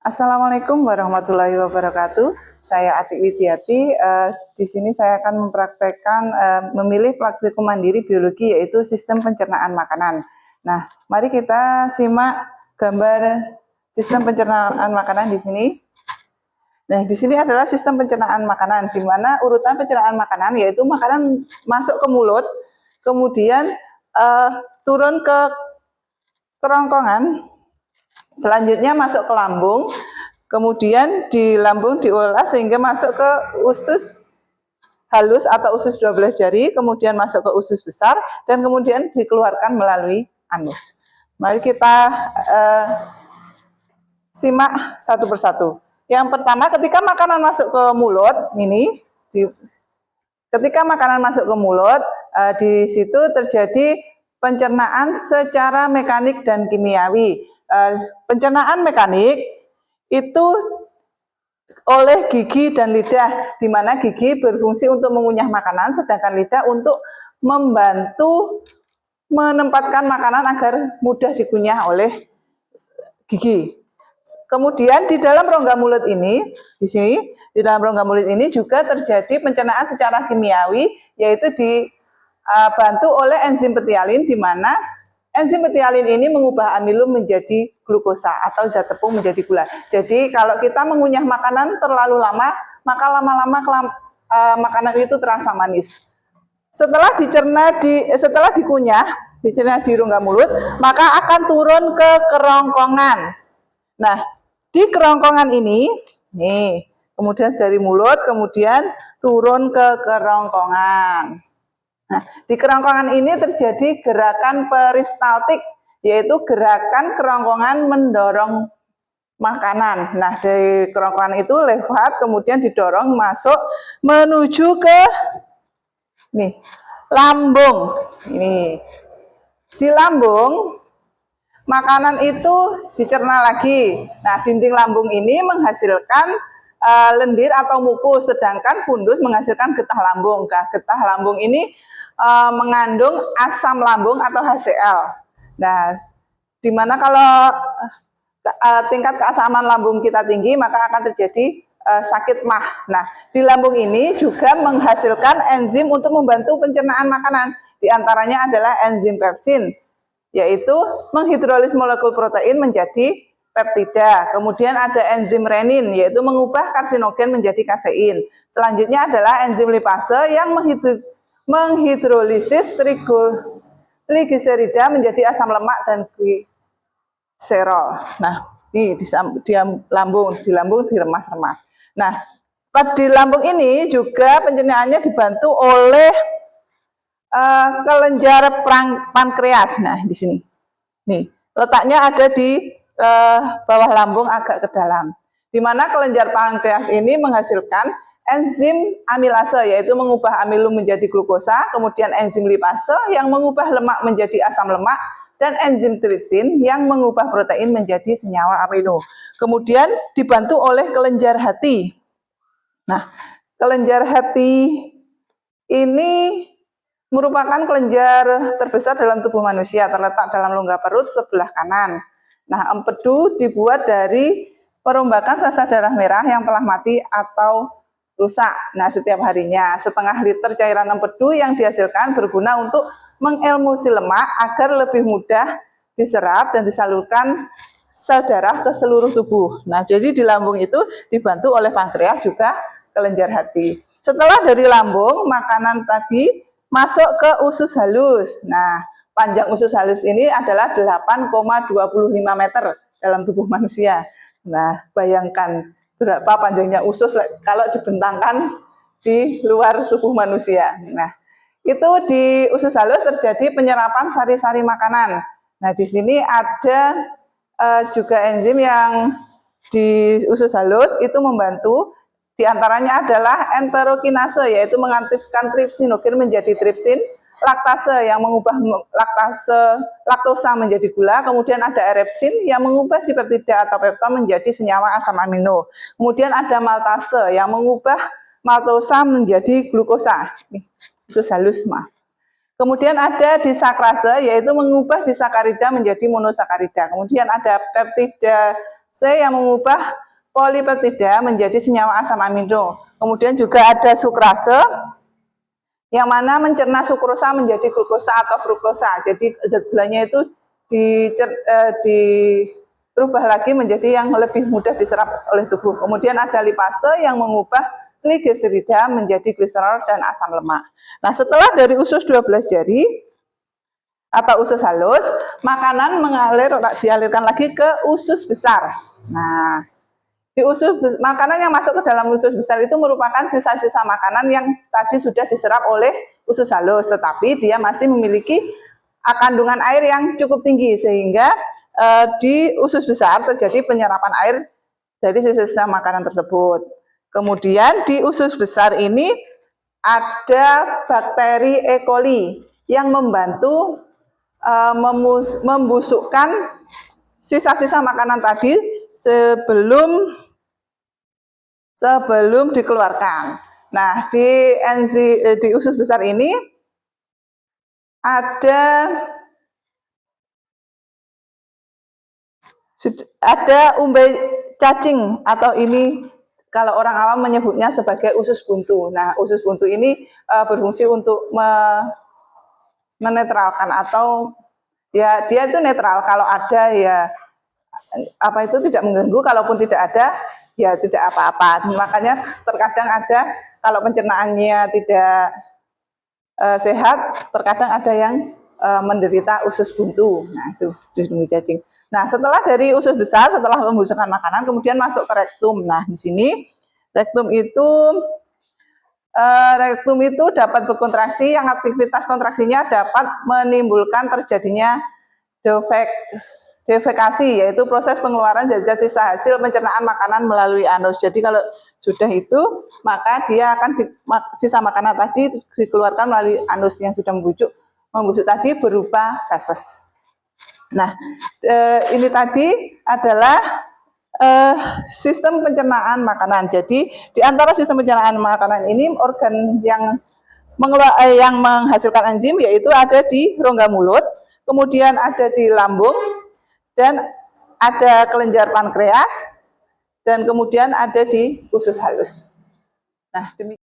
Assalamualaikum warahmatullahi wabarakatuh. Saya Atik Widiati. Di sini saya akan mempraktekkan memilih praktikum mandiri biologi, yaitu sistem pencernaan makanan. Nah, mari kita simak gambar sistem pencernaan makanan di sini. Nah, di sini adalah sistem pencernaan makanan, di mana urutan pencernaan makanan yaitu makanan masuk ke mulut, kemudian turun ke kerongkongan, selanjutnya masuk ke lambung, kemudian di lambung diolah sehingga masuk ke usus halus atau usus 12 jari, kemudian masuk ke usus besar, dan kemudian dikeluarkan melalui anus. Mari kita simak satu persatu. Yang pertama, ketika makanan masuk ke mulut, ketika makanan masuk ke mulut, di situ terjadi pencernaan secara mekanik dan kimiawi. Pencernaan mekanik itu oleh gigi dan lidah, di mana gigi berfungsi untuk mengunyah makanan, sedangkan lidah untuk membantu menempatkan makanan agar mudah dikunyah oleh gigi. Kemudian di dalam rongga mulut ini, di dalam rongga mulut ini juga terjadi pencernaan secara kimiawi, yaitu dibantu oleh enzim petialin, di mana enzim petialin ini mengubah amilum menjadi glukosa atau zat tepung menjadi gula. Jadi kalau kita mengunyah makanan terlalu lama, maka lama-lama makanan itu terasa manis. Setelah dikunyah di rongga mulut, maka akan turun ke kerongkongan. Nah, di kerongkongan ini, kemudian dari mulut, kemudian turun ke kerongkongan. Nah, di kerongkongan ini terjadi gerakan peristaltik, yaitu gerakan kerongkongan mendorong makanan. Nah, dari kerongkongan itu lewat, kemudian didorong masuk menuju ke lambung. Di lambung, makanan itu dicerna lagi. Nah, dinding lambung ini menghasilkan lendir atau mukus, sedangkan fundus menghasilkan getah lambung. Nah, getah lambung ini mengandung asam lambung atau HCl. Nah, dimana kalau tingkat keasaman lambung kita tinggi, maka akan terjadi sakit mah. Nah, di lambung ini juga menghasilkan enzim untuk membantu pencernaan makanan. Di antaranya adalah enzim pepsin, yaitu menghidrolis molekul protein menjadi peptida. Kemudian ada enzim renin, yaitu mengubah karsinogen menjadi kasein. Selanjutnya adalah enzim lipase yang menghidrolisis trigliserida menjadi asam lemak dan gliserol. Nah, di lambung diremas-remas. Nah, di lambung ini juga pencernaannya dibantu oleh kelenjar pankreas. Nah, di sini. Letaknya ada di bawah lambung agak ke dalam. Di mana kelenjar pankreas ini menghasilkan enzim amilase, yaitu mengubah amilum menjadi glukosa, kemudian enzim lipase yang mengubah lemak menjadi asam lemak, dan enzim tripsin yang mengubah protein menjadi senyawa amino. Kemudian dibantu oleh kelenjar hati. Nah, kelenjar hati ini merupakan kelenjar terbesar dalam tubuh manusia, terletak dalam rongga perut sebelah kanan. Nah, empedu dibuat dari perombakan sisa darah merah yang telah mati atau rusak. Nah, setiap harinya setengah liter cairan empedu yang dihasilkan berguna untuk mengemulsi lemak agar lebih mudah diserap dan disalurkan sel darah ke seluruh tubuh. Nah, jadi di lambung itu dibantu oleh pankreas juga kelenjar hati. Setelah dari lambung, makanan tadi masuk ke usus halus. Nah, panjang usus halus ini adalah 8,25 meter dalam tubuh manusia. Nah, bayangkan berapa panjangnya usus kalau dibentangkan di luar tubuh manusia. Nah, itu di usus halus terjadi penyerapan sari-sari makanan. Nah, di sini ada juga enzim yang di usus halus itu membantu. Di antaranya adalah enterokinase, yaitu mengaktifkan tripsinogen menjadi tripsin, laktase yang mengubah laktosa menjadi gula, kemudian ada erepsin yang mengubah dipeptida atau pepton menjadi senyawa asam amino. Kemudian ada maltase yang mengubah maltosa menjadi glukosa. Usus halus, Kemudian ada disakrase, yaitu mengubah disakarida menjadi monosakarida. Kemudian ada peptida C yang mengubah polipeptida menjadi senyawa asam amino. Kemudian juga ada sukrase yang mana mencerna sukrosa menjadi glukosa atau fruktosa. Jadi zat gulanya itu dirubah lagi menjadi yang lebih mudah diserap oleh tubuh. Kemudian ada lipase yang mengubah trigliserida menjadi gliserol dan asam lemak. Nah, setelah dari usus 12 jari atau usus halus, makanan dialirkan lagi ke usus besar. Nah, di makanan yang masuk ke dalam usus besar itu merupakan sisa-sisa makanan yang tadi sudah diserap oleh usus halus, tetapi dia masih memiliki kandungan air yang cukup tinggi sehingga di usus besar terjadi penyerapan air dari sisa-sisa makanan tersebut. Kemudian di usus besar ini ada bakteri E. coli yang membantu membusukkan sisa-sisa makanan tadi sebelum dikeluarkan. Nah, di usus besar ini ada umbai cacing atau ini kalau orang awam menyebutnya sebagai usus buntu. Nah, usus buntu ini berfungsi untuk menetralkan atau ya dia itu netral, kalau ada ya apa itu tidak mengganggu, kalaupun tidak ada ya tidak apa-apa. Makanya terkadang ada kalau pencernaannya tidak sehat, terkadang ada yang menderita usus buntu. Nah, itu umbai cacing. Nah, setelah dari usus besar, setelah membusukkan makanan, kemudian masuk ke rektum. Nah, di sini rektum itu dapat berkontraksi, yang aktivitas kontraksinya dapat menimbulkan terjadinya defekasi, yaitu proses pengeluaran zat-zat sisa hasil pencernaan makanan melalui anus. Jadi kalau sudah itu, maka dia akan sisa makanan tadi dikeluarkan melalui anus yang sudah membusuk tadi berupa feses. Nah, ini tadi adalah sistem pencernaan makanan. Jadi di antara sistem pencernaan makanan ini organ yang menghasilkan enzim yaitu ada di rongga mulut, kemudian ada di lambung, dan ada kelenjar pankreas, dan kemudian ada di usus halus. Nah, demikian.